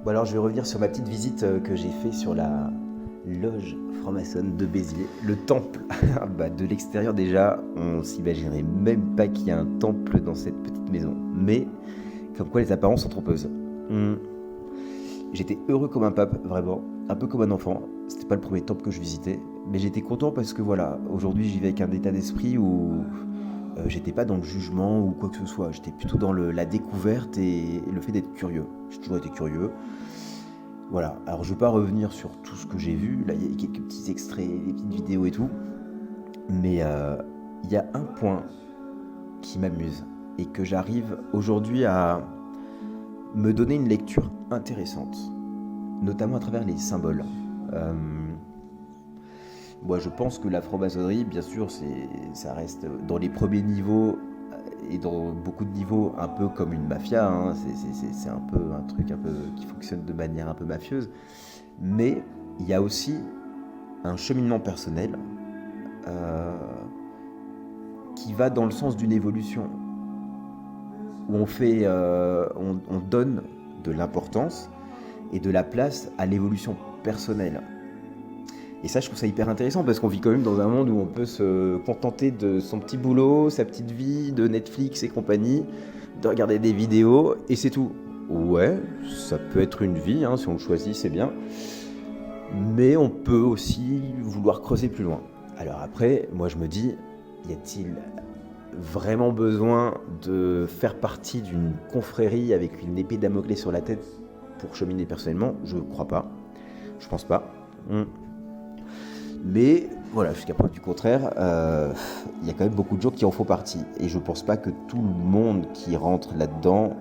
Bon alors je vais revenir sur ma petite visite que j'ai fait sur la loge franc-maçonne de Béziers, le temple. De l'extérieur déjà, on s'imaginerait même pas qu'il y a un temple dans cette petite maison. Mais comme quoi les apparences sont trompeuses. Hmm. J'étais heureux comme un pape, vraiment, un peu comme un enfant. C'était pas le premier temple que je visitais, mais j'étais content parce que voilà, aujourd'hui j'y vais avec un état d'esprit où j'étais pas dans le jugement ou quoi que ce soit. J'étais plutôt dans la découverte et le fait d'être curieux. J'ai toujours été curieux. Voilà, alors je vais pas revenir sur tout ce que j'ai vu, là il y a quelques petits extraits, des petites vidéos et tout, mais il y a un point qui m'amuse et que j'arrive aujourd'hui à me donner une lecture intéressante, notamment à travers les symboles. Euh, Moi je pense que la franc-maçonnerie, bien sûr, ça reste dans les premiers niveaux et dans beaucoup de niveaux un peu comme une mafia, hein. C'est un peu un truc un peu qui fonctionne de manière un peu mafieuse, mais il y a aussi un cheminement personnel euh, qui va dans le sens d'une évolution, où on donne de l'importance et de la place à l'évolution personnelle. Et ça, je trouve ça hyper intéressant parce qu'on vit quand même dans un monde où on peut se contenter de son petit boulot, sa petite vie, de Netflix et compagnie, de regarder des vidéos et c'est tout. Ouais, ça peut être une vie, hein, si on le choisit, c'est bien. Mais on peut aussi vouloir creuser plus loin. Alors après, moi je me dis, y a-t-il vraiment besoin de faire partie d'une confrérie avec une épée Damoclès sur la tête pour cheminer personnellement? Je crois pas. Je pense pas. Mais voilà, jusqu'à preuve du contraire, il y a quand même beaucoup de gens qui en font partie. Et je pense pas que tout le monde qui rentre là-dedans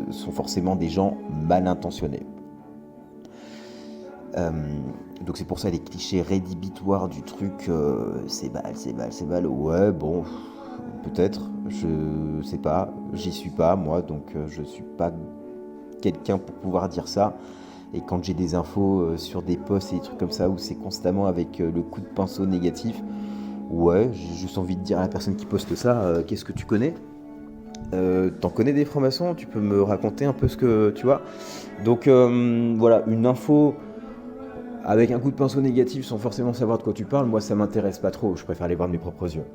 sont forcément des gens mal intentionnés. Euh, donc c'est pour ça les clichés rédhibitoires du truc, c'est balle, ouais, bon, peut-être, je sais pas, j'y suis pas moi, donc je suis pas quelqu'un pour pouvoir dire ça. Et quand j'ai des infos sur des posts et des trucs comme ça où c'est constamment avec le coup de pinceau négatif, ouais, j'ai juste envie de dire à la personne qui poste ça, qu'est-ce que tu connais? T'en connais des francs-maçons? Tu peux me raconter un peu ce que tu vois? Donc voilà, une info avec un coup de pinceau négatif sans forcément savoir de quoi tu parles, moi ça m'intéresse pas trop, je préfère aller voir de mes propres yeux.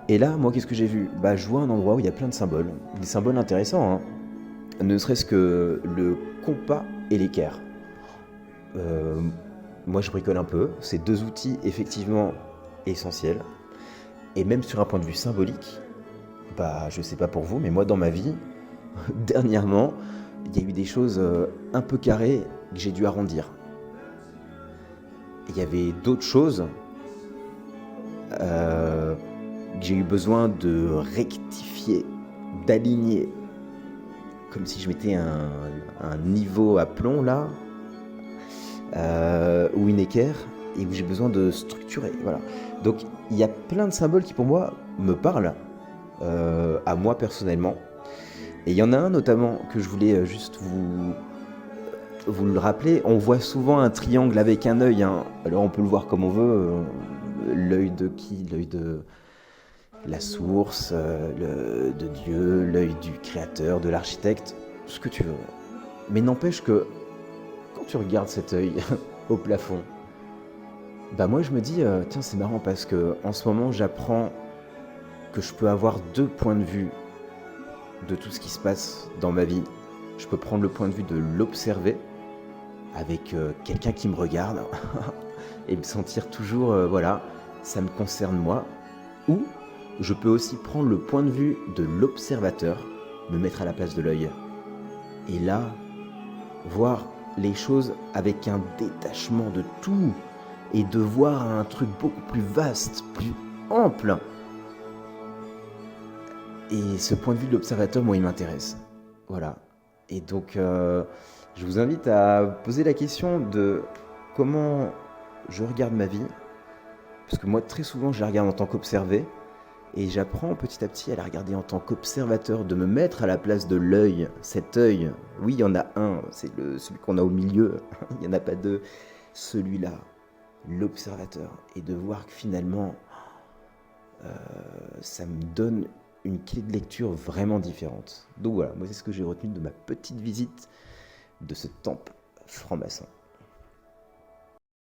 Et là, moi qu'est-ce que j'ai vu? Je vois un endroit où il y a plein de symboles, des symboles intéressants, hein. Ne serait-ce que le compas et l'équerre. Euh, Moi je bricole un peu, c'est deux outils effectivement essentiels. Et même sur un point de vue symbolique, je sais pas pour vous, mais moi dans ma vie, dernièrement, il y a eu des choses un peu carrées que j'ai dû arrondir. Il y avait d'autres choses euh, que j'ai eu besoin de rectifier, d'aligner, comme si je mettais un niveau à plomb là, ou une équerre, et où j'ai besoin de structurer. Voilà. Donc il y a plein de symboles qui pour moi me parlent, à moi personnellement. Et il y en a un notamment que je voulais juste vous le rappeler. On voit souvent un triangle avec un œil, hein. Alors on peut le voir comme on veut. L'œil de qui? L'œil de la source, de Dieu, l'œil du créateur, de l'architecte, ce que tu veux. Mais n'empêche que quand tu regardes cet œil au plafond, moi je me dis, tiens c'est marrant parce que en ce moment j'apprends que je peux avoir deux points de vue de tout ce qui se passe dans ma vie. Je peux prendre le point de vue de l'observer avec quelqu'un qui me regarde et me sentir toujours, voilà, ça me concerne moi. Ou je peux aussi prendre le point de vue de l'observateur, me mettre à la place de l'œil. Et là, voir les choses avec un détachement de tout et de voir un truc beaucoup plus vaste, plus ample. Et ce point de vue de l'observateur, moi, il m'intéresse. Voilà. Et donc, je vous invite à poser la question de comment je regarde ma vie. Parce que moi, très souvent, je la regarde en tant qu'observé. Et j'apprends petit à petit à la regarder en tant qu'observateur, de me mettre à la place de l'œil. Cet œil, oui, il y en a un, c'est celui qu'on a au milieu. Il n'y en a pas deux. Celui-là, l'observateur. Et de voir que finalement, ça me donne une clé de lecture vraiment différente. Donc voilà, moi c'est ce que j'ai retenu de ma petite visite de ce temple franc-maçon.